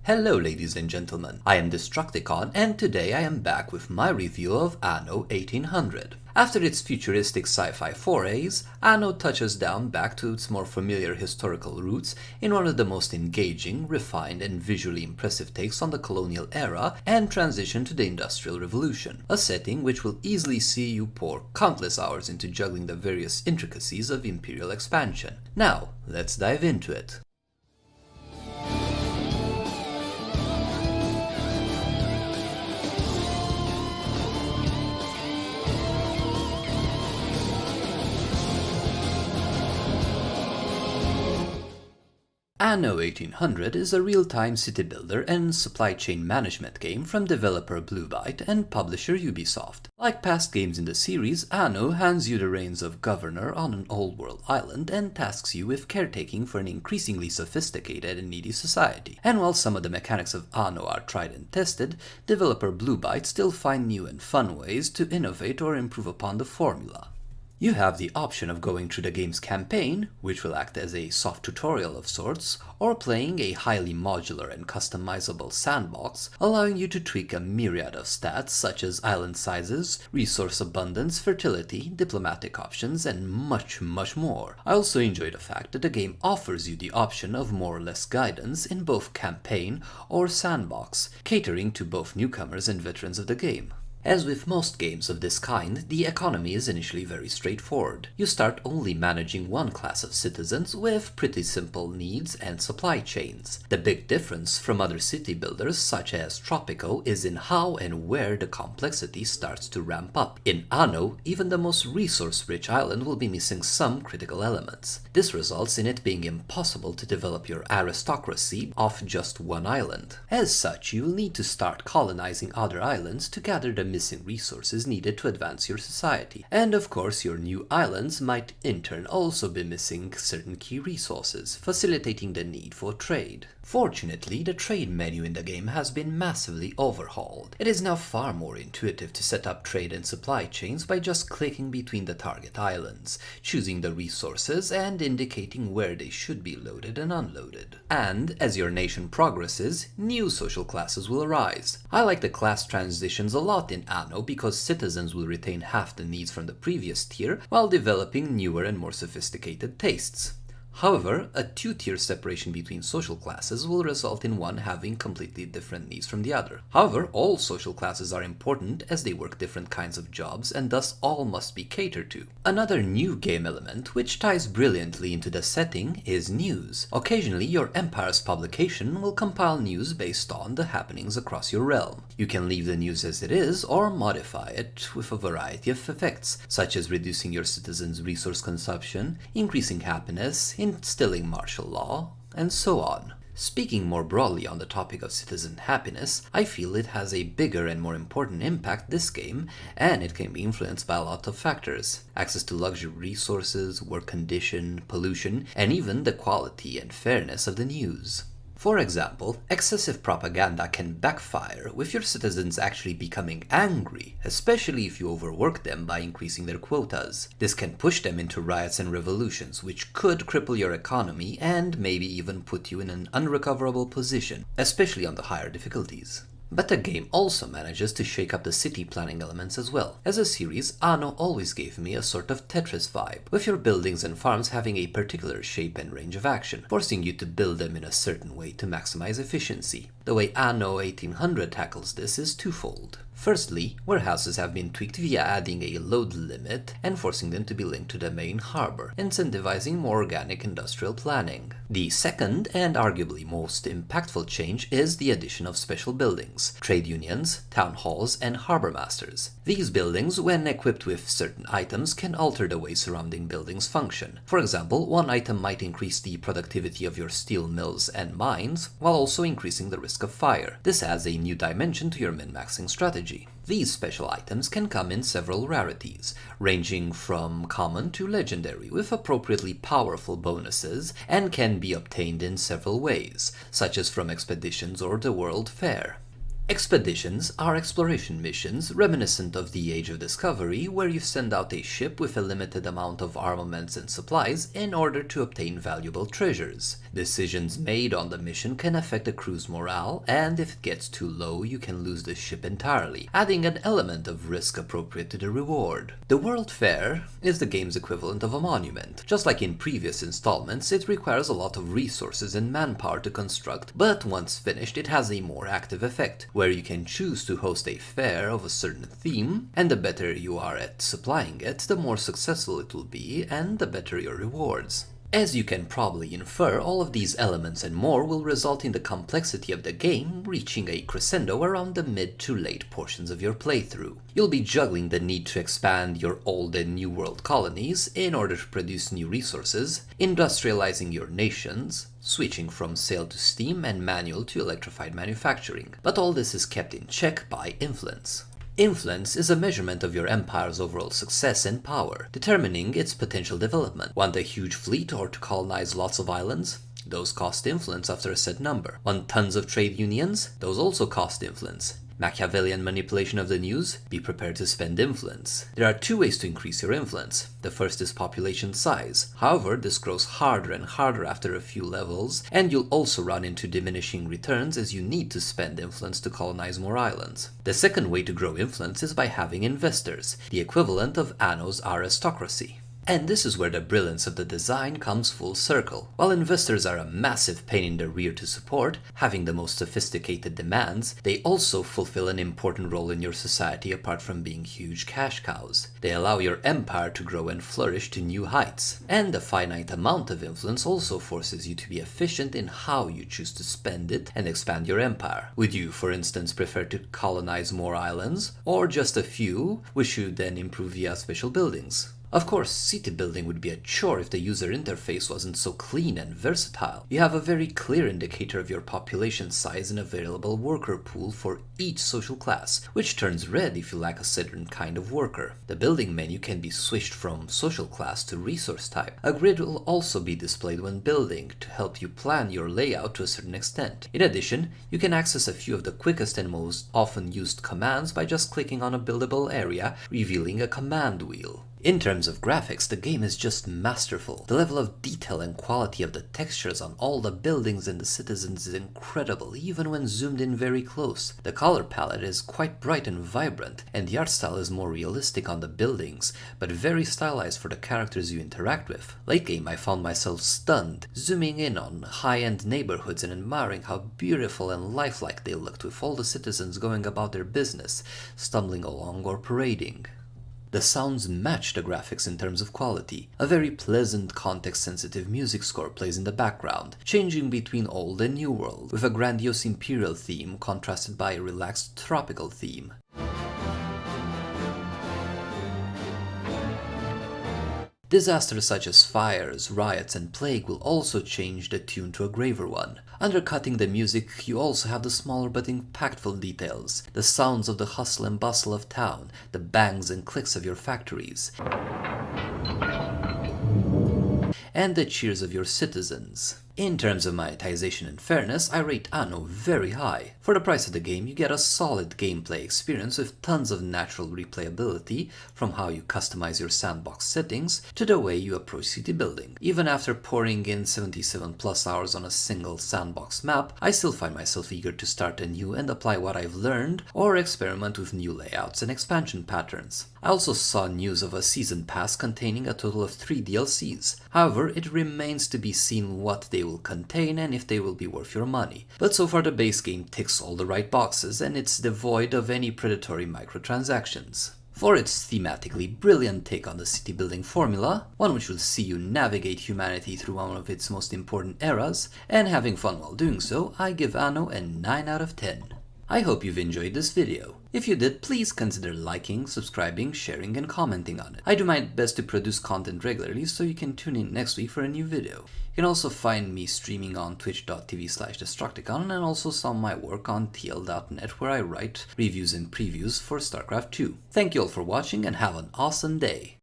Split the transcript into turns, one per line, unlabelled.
Hello ladies and gentlemen, I am Destructicon and today I am back with my review of Anno 1800. After its futuristic sci-fi forays, Anno touches down back to its more familiar historical roots in one of the most engaging, refined and visually impressive takes on the colonial era and transition to the Industrial Revolution, a setting which will easily see you pour countless hours into juggling the various intricacies of imperial expansion. Now, let's dive into it. Anno 1800 is a real-time city builder and supply chain management game from developer Blue Byte and publisher Ubisoft. Like past games in the series, Anno hands you the reins of governor on an old-world island and tasks you with caretaking for an increasingly sophisticated and needy society. And while some of the mechanics of Anno are tried and tested, developer Blue Byte still find new and fun ways to innovate or improve upon the formula. You have the option of going through the game's campaign, which will act as a soft tutorial of sorts, or playing a highly modular and customizable sandbox, allowing you to tweak a myriad of stats such as island sizes, resource abundance, fertility, diplomatic options, and much more. I also enjoy the fact that the game offers you the option of more or less guidance in both campaign or sandbox, catering to both newcomers and veterans of the game. As with most games of this kind, the economy is initially very straightforward. You start only managing one class of citizens with pretty simple needs and supply chains. The big difference from other city builders such as Tropico is in how and where the complexity starts to ramp up. In Anno, even the most resource-rich island will be missing some critical elements. This results in it being impossible to develop your aristocracy off just one island. As such, you will need to start colonizing other islands to gather the missing resources needed to advance your society. And of course, your new islands might in turn also be missing certain key resources, facilitating the need for trade. Fortunately, the trade menu in the game has been massively overhauled. It is now far more intuitive to set up trade and supply chains by just clicking between the target islands, choosing the resources and indicating where they should be loaded and unloaded. And as your nation progresses, new social classes will arise. I like the class transitions a lot in Anno because citizens will retain half the needs from the previous tier while developing newer and more sophisticated tastes. However, a two-tier separation between social classes will result in one having completely different needs from the other. However, all social classes are important as they work different kinds of jobs and thus all must be catered to. Another new game element which ties brilliantly into the setting is news. Occasionally, your empire's publication will compile news based on the happenings across your realm. You can leave the news as it is or modify it with a variety of effects, such as reducing your citizens' resource consumption, increasing happiness, instilling martial law, and so on. Speaking more broadly on the topic of citizen happiness, I feel it has a bigger and more important impact this game, and it can be influenced by a lot of factors. Access to luxury resources, work condition, pollution, and even the quality and fairness of the news. For example, excessive propaganda can backfire, with your citizens actually becoming angry, especially if you overwork them by increasing their quotas. This can push them into riots and revolutions, which could cripple your economy and maybe even put you in an unrecoverable position, especially on the higher difficulties. But the game also manages to shake up the city planning elements as well. As a series, Anno always gave me a sort of Tetris vibe, with your buildings and farms having a particular shape and range of action, forcing you to build them in a certain way to maximize efficiency. The way Anno 1800 tackles this is twofold. Firstly, warehouses have been tweaked via adding a load limit and forcing them to be linked to the main harbor, incentivizing more organic industrial planning. The second, and arguably most impactful change, is the addition of special buildings, trade unions, town halls, and harbor masters. These buildings, when equipped with certain items, can alter the way surrounding buildings function. For example, one item might increase the productivity of your steel mills and mines, while also increasing the risk of fire. This adds a new dimension to your min-maxing strategy. These special items can come in several rarities, ranging from common to legendary, with appropriately powerful bonuses, and can be obtained in several ways, such as from expeditions or the World Fair. Expeditions are exploration missions reminiscent of the Age of Discovery, where you send out a ship with a limited amount of armaments and supplies in order to obtain valuable treasures. Decisions made on the mission can affect the crew's morale, and if it gets too low, you can lose the ship entirely, adding an element of risk appropriate to the reward. The World Fair is the game's equivalent of a monument. Just like in previous installments, it requires a lot of resources and manpower to construct, but once finished, it has a more active effect, where you can choose to host a fair of a certain theme, and the better you are at supplying it, the more successful it will be, and the better your rewards. As you can probably infer, all of these elements and more will result in the complexity of the game reaching a crescendo around the mid to late portions of your playthrough. You'll be juggling the need to expand your old and new world colonies in order to produce new resources, industrializing your nations, switching from sail to steam and manual to electrified manufacturing. But all this is kept in check by influence. Influence is a measurement of your empire's overall success and power, determining its potential development. Want a huge fleet or to colonize lots of islands? Those cost influence after a set number. Want tons of trade unions? Those also cost influence. Machiavellian manipulation of the news? Be prepared to spend influence. There are two ways to increase your influence. The first is population size. However, this grows harder and harder after a few levels, and you'll also run into diminishing returns as you need to spend influence to colonize more islands. The second way to grow influence is by having investors, the equivalent of Anno's aristocracy. And this is where the brilliance of the design comes full circle. While investors are a massive pain in the rear to support, having the most sophisticated demands, they also fulfill an important role in your society apart from being huge cash cows. They allow your empire to grow and flourish to new heights. And the finite amount of influence also forces you to be efficient in how you choose to spend it and expand your empire. Would you, for instance, prefer to colonize more islands, or just a few, which you then improve via special buildings? Of course, city building would be a chore if the user interface wasn't so clean and versatile. You have a very clear indicator of your population size and available worker pool for each social class, which turns red if you lack a certain kind of worker. The building menu can be switched from social class to resource type. A grid will also be displayed when building to help you plan your layout to a certain extent. In addition, you can access a few of the quickest and most often used commands by just clicking on a buildable area, revealing a command wheel. In terms of graphics, the game is just masterful. The level of detail and quality of the textures on all the buildings and the citizens is incredible, even when zoomed in very close. The color palette is quite bright and vibrant, and the art style is more realistic on the buildings, but very stylized for the characters you interact with. Late game, I found myself stunned, zooming in on high-end neighborhoods and admiring how beautiful and lifelike they looked with all the citizens going about their business, stumbling along or parading. The sounds match the graphics in terms of quality. A very pleasant, context-sensitive music score plays in the background, changing between old and new world, with a grandiose imperial theme contrasted by a relaxed tropical theme. Disasters such as fires, riots, and plague will also change the tune to a graver one. Undercutting the music, you also have the smaller but impactful details, the sounds of the hustle and bustle of town, the bangs and clicks of your factories, and the cheers of your citizens. In terms of monetization and fairness, I rate Anno very high. For the price of the game, you get a solid gameplay experience with tons of natural replayability, from how you customize your sandbox settings to the way you approach city building. Even after pouring in 77 plus hours on a single sandbox map, I still find myself eager to start anew and apply what I've learned, or experiment with new layouts and expansion patterns. I also saw news of a season pass containing a total of 3 DLCs. However, it remains to be seen what they will contain and if they will be worth your money. But so far the base game ticks all the right boxes and it's devoid of any predatory microtransactions. For its thematically brilliant take on the city building formula, one which will see you navigate humanity through one of its most important eras, and having fun while doing so, I give Anno a 9 out of 10. I hope you've enjoyed this video. If you did, please consider liking, subscribing, sharing, and commenting on it. I do my best to produce content regularly, so you can tune in next week for a new video. You can also find me streaming on twitch.tv/Destructicon, and also some of my work on tl.net, where I write reviews and previews for StarCraft 2. Thank you all for watching and have an awesome day!